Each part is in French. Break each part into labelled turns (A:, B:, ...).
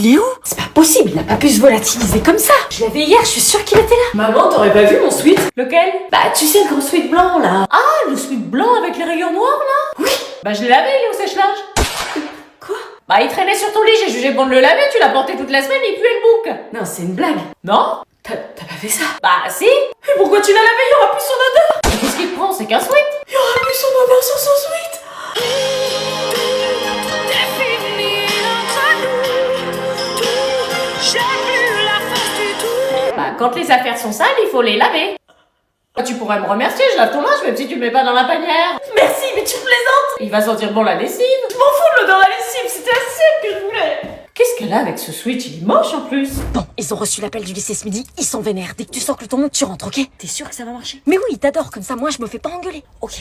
A: il est où? C'est pas possible, il n'a pas pu se volatiliser comme ça. Je l'avais hier, je suis sûre qu'il était là.
B: Maman, t'aurais pas vu mon sweat? Lequel?
A: Bah, tu sais, le gros sweat blanc, là.
B: Ah, le sweat blanc avec les rayons noirs, là?
A: Oui.
B: Bah, je l'ai lavé, il est au sèche-linge.
A: Quoi?
B: Bah, il traînait sur ton lit, j'ai jugé bon de le laver, tu l'as porté toute la semaine, il puait le bouc.
A: Non, c'est une blague.
B: Non?
A: T'as pas fait ça?
B: Bah, si.
A: Mais pourquoi tu l'as lavé? Il y aura plus son odeur.
B: Mais qu'est-ce qu'il te prend? C'est qu'un sweat.
A: Il y aura plus son odeur sur son sweat.
B: Bah, quand les affaires sont sales, il faut les laver. Tu pourrais me remercier, je lave ton linge, même si tu le mets pas dans la panière.
A: Merci, mais tu plaisantes.
B: Il va sentir bon la lessive.
A: Je m'en fous de l'odeur de la lessive, c'était la sienne que je voulais.
B: Qu'est-ce qu'elle a avec ce switch? Il est moche en plus.
C: Bon, ils ont reçu l'appel du lycée ce midi, ils sont vénères. Dès que tu sens que le ton monte, tu rentres, ok?
A: T'es sûr que ça va marcher?
C: Mais oui, ils t'adorent, comme ça, moi, je me fais pas engueuler.
A: Ok.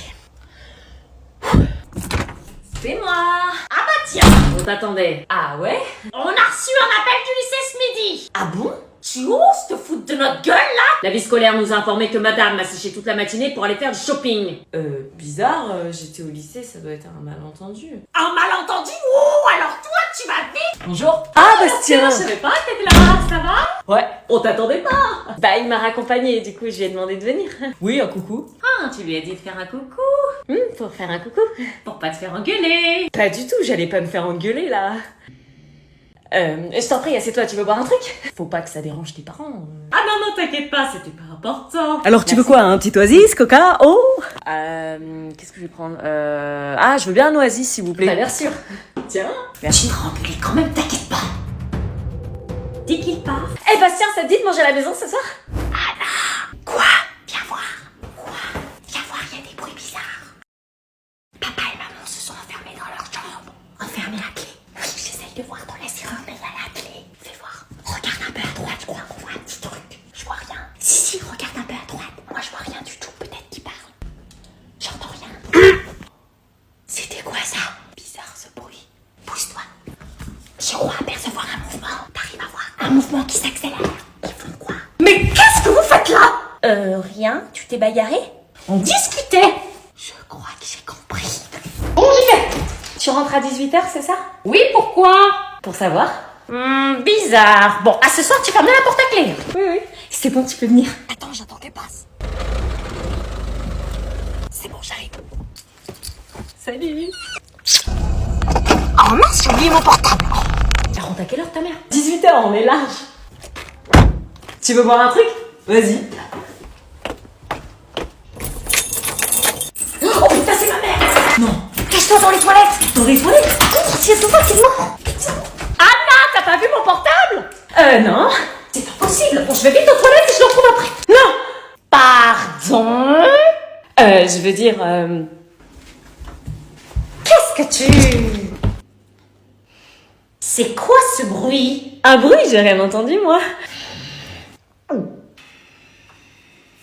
B: C'est moi. Ah bah tiens, on t'attendait. Ah ouais?
C: On a reçu un appel du lycée ce midi.
A: Ah bon?
C: Tu oses te foutre de notre gueule, là?
B: La vie scolaire nous a informé que madame m'a séché toute la matinée pour aller faire du shopping.
A: Bizarre, j'étais au lycée, ça doit être un malentendu.
C: Un malentendu? Oh, alors toi, tu vas vite.
A: Bonjour.
B: Ah Bastien, je savais pas que t'étais là, ça va?
A: Ouais.
B: On t'attendait pas.
A: Bah, il m'a raccompagné, du coup, je lui ai demandé de venir.
B: Oui, un coucou. Ah, tu lui as dit de faire un coucou.
A: Pour faire un coucou.
B: Pour pas te faire engueuler.
A: Pas du tout, j'allais pas me faire engueuler, là. Je t'en prie, assieds-toi, tu veux boire un truc? Faut pas que ça dérange tes parents.
B: Ah non, t'inquiète pas, c'était pas important.
A: Alors, tu veux quoi, un petit oasis, coca, eau? Qu'est-ce que je vais prendre? Ah, je veux bien un oasis, s'il vous plaît.
B: T'as l'air sûr. Tiens.
A: Merci.
C: Tu te engueuler quand même, t'inquiète pas.
B: Dès qu'il part.
A: Eh, Bastien, ça te dit de manger à la maison ce soir?
C: Quoi? Viens voir. Quoi? Viens voir, il y a des bruits bizarres. Papa et maman se sont enfermés dans leur chambre. Enfermés à clé. Oui, j'essaye de voir dans la serrure, mais il y a la clé. Fais voir. Regarde un peu à droite, je crois qu'on voit un petit truc. Je vois rien. Si, regarde un peu à droite. Moi, je vois rien du tout. Peut-être qu'il parle. J'entends rien. C'était quoi ça? Bizarre ce bruit. Pousse-toi. Je crois apercevoir un mouvement. T'arrives à voir un mouvement qui s'accélère. Ils font quoi? Mais qu'est-ce que vous faites là? Rien. Tu t'es bagarré?
A: On discutait.
C: Je crois que j'ai compris.
A: Bon, j'y vais. Tu rentres à 18h, c'est ça?
B: Oui, pourquoi?
A: Pour savoir.
B: Bizarre. Bon, à ce soir, tu fermes la porte à clé.
A: Oui, oui. C'est bon, tu peux venir.
C: Attends, j'attends qu'elle passe. C'est bon, j'arrive.
A: Salut.
C: Oh mince, j'ai oublié mon portable.
A: Elle rentre à quelle heure ta mère? 18h, on est large. Tu veux boire un truc? Vas-y.
C: Oh putain, c'est ma mère.
A: Non.
C: Cache-toi dans les toilettes.
A: Dans les toilettes?
C: Tiens-toi facilement.
B: Anna, t'as pas vu mon portable?
A: Non.
C: C'est pas possible. Bon, je vais vite aux toilettes et je le retrouve après.
A: Non.
B: Pardon?
A: Je veux dire,
C: Qu'est-ce que tu... C'est quoi ce bruit?
A: un bruit, j'ai rien entendu, moi.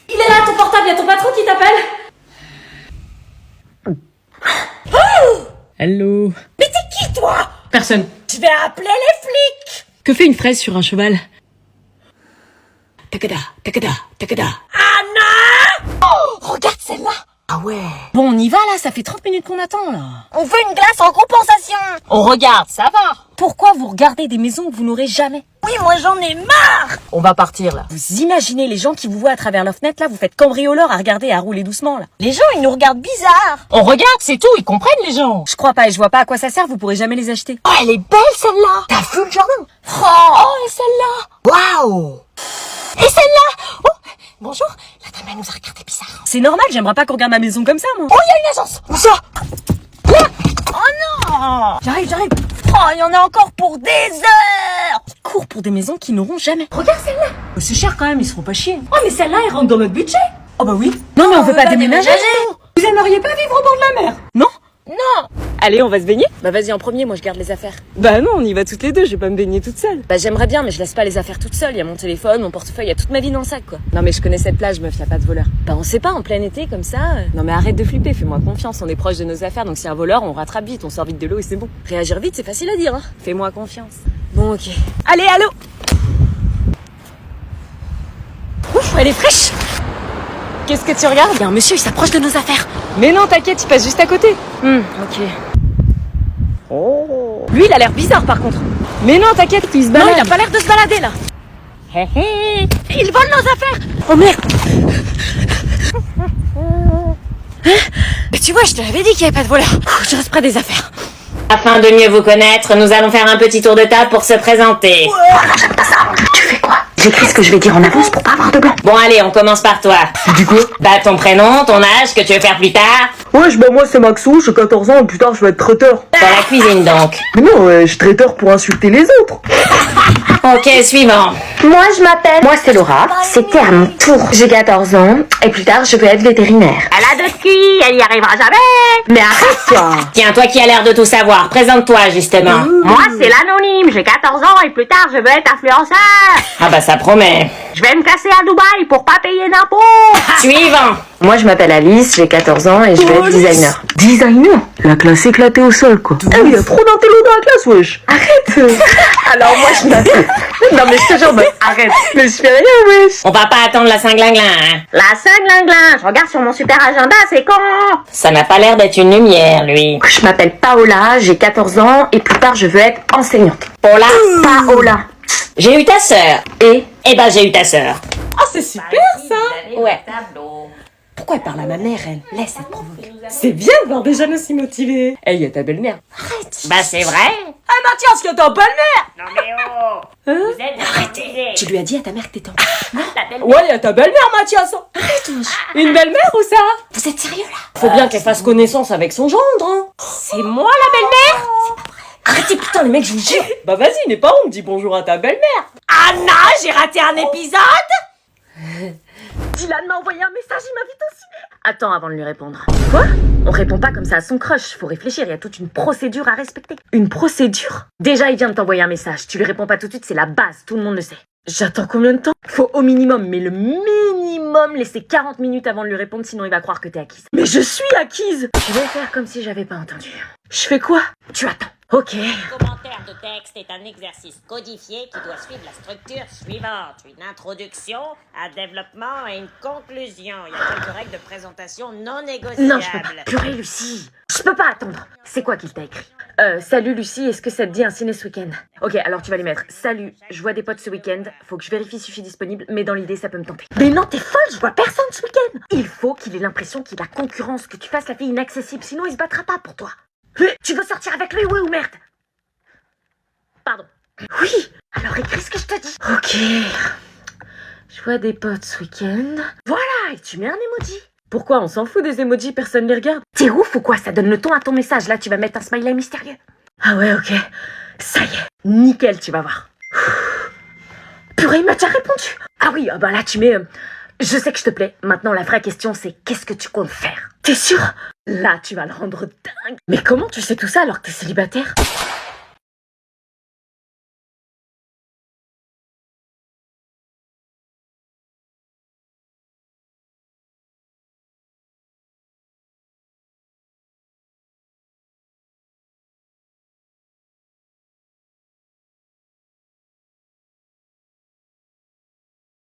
B: Il est là, ton portable, y'a ton patron qui t'appelle.
A: Hello.
C: Mais t'es qui, toi?
A: Personne.
C: Je vais appeler les flics.
A: Que fait une fraise sur un cheval? Takada, takada, takada.
C: Anna! Oh, regarde celle-là. Ah ouais.
A: Bon, on y va, là, ça fait 30 minutes qu'on attend, là.
C: On veut une glace en compensation.
B: On regarde, ça va.
A: Pourquoi vous regardez des maisons que vous n'aurez jamais?
C: Oui, moi j'en ai marre.
B: On va partir, là.
A: Vous imaginez les gens qui vous voient à travers leur fenêtre, là, vous faites cambrioleur à regarder et à rouler doucement, là.
C: Les gens, ils nous regardent bizarre.
B: On regarde, c'est tout, ils comprennent, les gens.
A: Je crois pas et je vois pas à quoi ça sert, vous pourrez jamais les acheter.
C: Oh, elle est belle celle-là. T'as vu le jardin? Oh, et celle-là. Waouh. Et celle-là. Oh, bonjour. La dame, elle nous a regardé bizarre.
A: C'est normal, j'aimerais pas qu'on regarde ma maison comme ça, moi.
C: Oh, il y a une agence. Où ça? Là. Oh non.
A: J'arrive.
C: Oh, il y en a encore pour des heures.
A: Ils courent pour des maisons qu'ils n'auront jamais.
C: Regarde celle-là.
A: C'est cher quand même, ils se feront pas chier.
C: Oh, mais celle-là, elle rentre dans notre budget.
A: Oh bah oui. Non mais on veut pas déménager.
C: déménager.
A: Vous aimeriez pas vivre au bord de la mer? Non?
C: Non.
A: Allez, on va se baigner? Bah vas-y en premier, moi je garde les affaires. Bah non, on y va toutes les deux, je vais pas me baigner toute seule. Bah j'aimerais bien, mais je laisse pas les affaires toute seule. Il y a mon téléphone, mon portefeuille, il y a toute ma vie dans le sac quoi. Non mais je connais cette plage, meuf, y a pas de voleur. Bah on sait pas, en plein été comme ça. Non mais arrête de flipper, fais-moi confiance, on est proche de nos affaires, donc si un voleur, on rattrape vite, on sort vite de l'eau et c'est bon. Réagir vite, c'est facile à dire, hein. Fais-moi confiance. Bon ok. Allez, allô. Ouf, elle est fraîche. Qu'est-ce que tu regardes?
C: Il y a un monsieur, il s'approche de nos affaires.
A: Mais non, t'inquiète, il passe juste à côté. Ok. Oh. Lui, il a l'air bizarre par contre. Mais non, t'inquiète, il se balade. Non, il a pas l'air de se balader, là. Il vole nos affaires. Oh merde. Mais tu vois, je te l'avais dit qu'il n'y avait pas de voleur. Je reste près des affaires.
B: Afin de mieux vous connaître, nous allons faire un petit tour de table pour se présenter.
C: Voilà, j'aime pas ça. Tu fais quoi? J'écris ce que je vais dire en avance pour pas avoir de blanc.
B: Bon allez, on commence par toi.
D: Tu dis quoi?
B: Bah ton prénom, ton âge, que tu veux faire plus tard.
D: Wesh, bah moi c'est Maxou, j'ai 14 ans et plus tard je vais être traiteur.
B: Dans la cuisine donc.
D: Mais non, je suis traiteur pour insulter les autres.
B: Ok, suivant.
C: Moi, je m'appelle... Moi, c'est Laura. C'était à mon tour. J'ai 14 ans et plus tard, je veux être vétérinaire. Elle a de ski, elle y arrivera jamais. Mais arrête, toi.
B: Tiens, toi qui as l'air de tout savoir, présente-toi justement.
C: Moi, c'est l'anonyme. J'ai 14 ans et plus tard, je veux être influenceur.
B: Ah bah ça promet.
C: Je vais me casser à Dubaï pour pas payer d'impôts.
B: Suivant.
C: Moi, je m'appelle Alice, j'ai 14 ans et je veux être designer.
D: Designer? La classe éclatée au sol, quoi. Ah oui, il y a trop d'intello dans la classe, wesh.
C: Arrête. Alors, moi, je m'appelle...
D: Non mais je te jure, arrête. Mais je fais rien, wesh.
B: On va pas attendre la cinglingling, hein.
C: La cinglingling. Je regarde sur mon super agenda, c'est con.
B: Ça n'a pas l'air d'être une lumière, lui.
C: Je m'appelle Paola, j'ai 14 ans et plus tard, je veux être enseignante.
B: Paula,
C: Paola.
B: j'ai eu ta sœur.
C: Et...
B: Eh ben j'ai eu ta sœur.
A: Oh, c'est super, ça.
B: Ouais.
A: Pourquoi elle parle à ma mère, elle? Laisse, elle te provoque. C'est bien de voir des jeunes aussi motivés. Eh, y a ta belle-mère.
B: Bah c'est vrai.
A: Ah, Mathias, y a ta belle-mère.
B: Non mais oh. Vous êtes arrêtés.
A: Tu lui as dit à ta mère que t'étais en...
B: Ta belle-
A: Ouais, y a ta belle-mère, Mathias. Arrête, une belle-mère ou ça?
C: Vous êtes sérieux, là?
A: Faut bien qu'elle fasse connaissance avec son gendre, hein. C'est moi, la belle-mère? Arrêtez, putain, les mecs, je vous jure. Bah vas-y, n'aie pas honte, dis bonjour à ta belle-mère. Anna, j'ai raté un épisode. Dylan m'a envoyé un message, il m'invite au ciné.
C: Attends avant de lui répondre. Quoi? On répond pas comme ça à son crush, faut réfléchir, il y a toute une procédure à respecter.
A: Une procédure?
C: Déjà, il vient de t'envoyer un message, tu lui réponds pas tout de suite, c'est la base, tout le monde le sait.
A: J'attends combien de temps? Faut au minimum, mais le minimum, laisser 40 minutes avant de lui répondre, sinon il va croire que t'es acquise. Mais je suis acquise!
C: Je vais faire comme si j'avais pas entendu.
A: Je fais quoi?
C: Tu attends.
A: Ok.
E: Le commentaire de texte est un exercice codifié qui doit suivre la structure suivante. Une introduction, un développement et une conclusion. Il y a quelques règles de présentation non négociables.
C: Non, je peux pas. Purée, Lucie. Je peux pas attendre. C'est quoi qu'il t'a écrit?
A: Salut Lucie, est-ce que ça te dit un ciné ce week-end? Ok, alors tu vas les mettre. Salut, je vois des potes ce week-end. Faut que je vérifie si je suis disponible, mais dans l'idée, ça peut me tenter. Mais non, t'es folle, je vois personne ce week-end. Il faut qu'il ait l'impression qu'il a concurrence, que tu fasses la fille inaccessible, sinon il se battra pas pour toi. Tu veux sortir avec lui, oui ou merde? Pardon. Oui, alors écris ce que je te dis. Ok. Je vois des potes ce week-end. Voilà, et tu mets un emoji. Pourquoi? On s'en fout des emojis, personne les regarde.
C: T'es ouf ou quoi? Ça donne le ton à ton message. Là, tu vas mettre un smiley mystérieux.
A: Ah ouais, ok. Ça y est, nickel, tu vas voir. Purée, il m'a déjà répondu. Ah oui, bah là, tu mets... je sais que je te plais. Maintenant, la vraie question, c'est qu'est-ce que tu comptes faire? T'es sûr? Là, tu vas le rendre dingue. Mais comment tu sais tout ça alors que t'es célibataire?